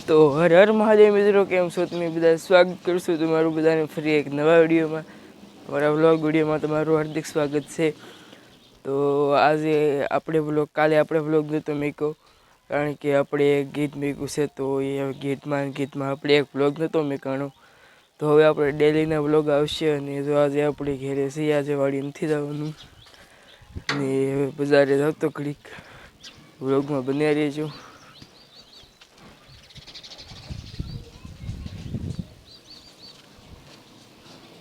તો હર હર મહાદેવ મિત્રો, કેમ છો તમે બધા? સ્વાગત કરું છું તમારું બધાને ફરી એક નવા વિડીયોમાં. મારા વ્લોગ વિડીયોમાં તમારું હાર્દિક સ્વાગત છે. તો આજે કાલે આપણે વ્લોગ નહોતો મૂક્યો, કારણ કે આપણે એક ગીત મૂક્યું છે. તો એ ગીતમાં આપણે એક વ્લોગ નહોતો મૂકવાનો. તો હવે આપણે ડેલીના વ્લોગ આવશે. અને જો આજે આપણે ઘેરે છીએ, આજે વાડી નથી જવાનું ને હવે બજારે જતો ઘડીક. વ્લોગમાં બન્યા રહેજો.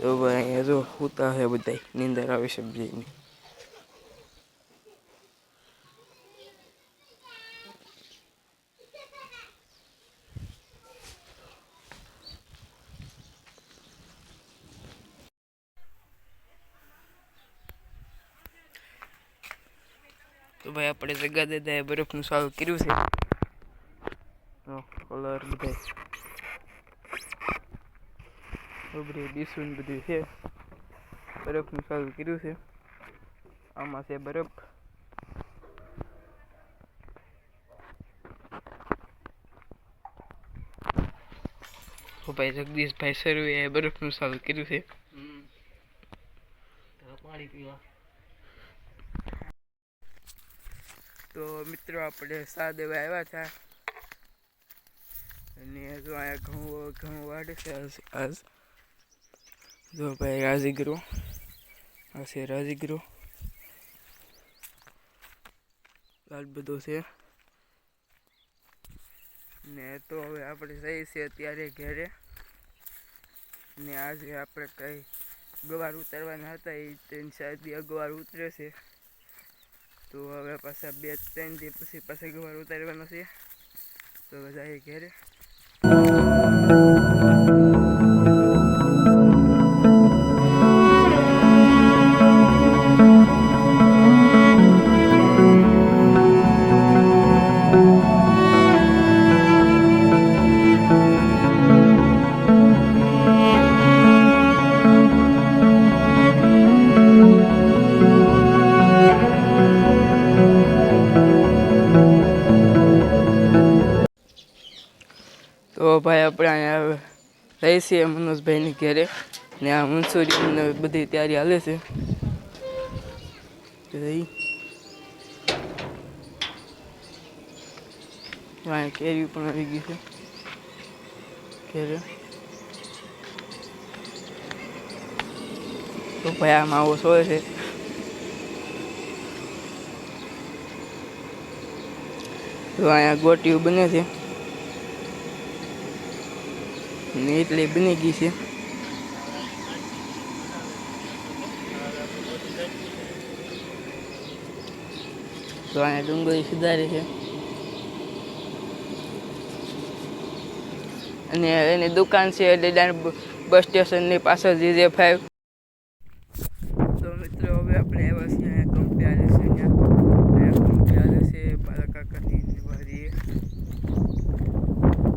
તો ભાઈ અહીંયા જો સૂતા છે બધા, નીંદર આવે છે બધાને. તો ભાઈ આપણે જગા દાદાએ બરફનું સારું કર્યું છે. કલર બધા ડીશું બધું છે. બરફનું સારું કર્યું છે. આમાં છે બરફ. ભાઈ જગદીશભાઈ સર્વે બરફનું સારું કર્યું છે. પાણી પીવા. તો મિત્રો આપણે સા દેવા આવ્યા હતા. અને જો અહીંયા ઘઉં વાઢે છે આજ. જો ભાઈ રાજીગરો, આ છે રાજીગરો. લાલ બધો છે. ને તો હવે આપણે જઈએ છીએ અત્યારે ઘરે. ને આજે આપણે કઈ ગવાર ઉતારવાના હતા, એ 3-4 દી ગવાર ઉતરે છે. તો હવે પાછા 2-3 દી પછી પાછા ગવાર ઉતારવાના છે. તો હવે જઈએ ઘરે. તો ભાઈ આપણે અહીંયા રહી છીએ મનોજભાઈની ઘરે. ને આ મનસુરી બધી તૈયારી હાલે છે. કેરી પણ આવી ગઈ છે ઘરે. તો ભાઈ આમાં આવો સોય છે. તો અહીંયા ગોટીઓ બને છે ને એટલે બની ગઈ છે. તો અહીંયા ડુંગળી સુધારે છે. અને એની દુકાન છે એટલે બસ સ્ટેશનની પાછળ GJ5. તો મિત્રો હવે આપણે આવ્યા છીએ અહીંયા કંપની હાલે છે. મારા કાકાની વાડીએ.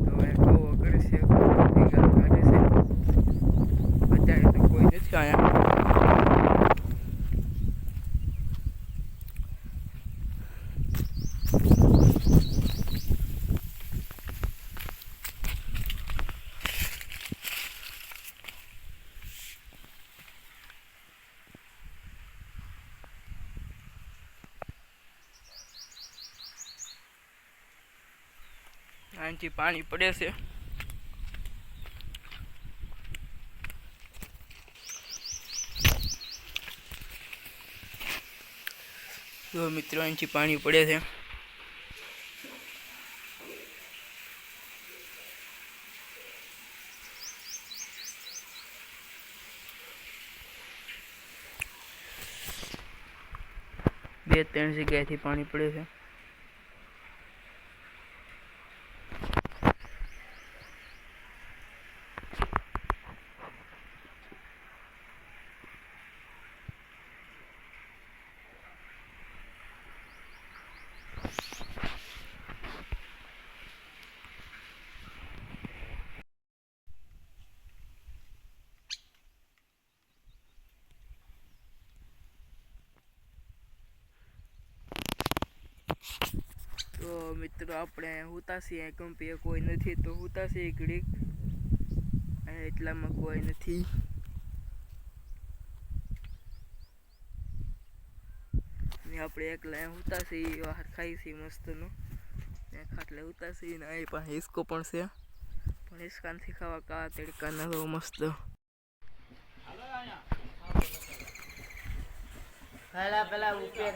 તો અહીંયા કરે છે, કાઢે છે. અત્યારે તો કોઈ નથી અહીંયા. અહીંથી પાણી પડે છે. તો મિત્રો અહીંથી પાણી પડે છે. બે 3 જગ્યાએથી પાણી પડે છે. મિત્રો આપણે હુતાસી કંપી કોઈ નથી તો હુતાસી ઘડીક એટલામાં કોઈ નથી. ને આપણે એકલા હુતાસી બહાર ખાઈ છીએ મસ્તનો ખાટલે હુતાસી ને અહીં પાસે હિસકો પણ છે પણ હિસકાનથી ખાવા કા તડકાના તો મસ્ત પેલા ઉપર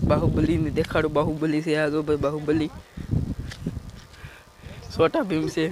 બાહુબલી ને દેખાડું. બાહુબલી છે આ જો ભાઈ, બાહુબલી છોટા ભીમ છે.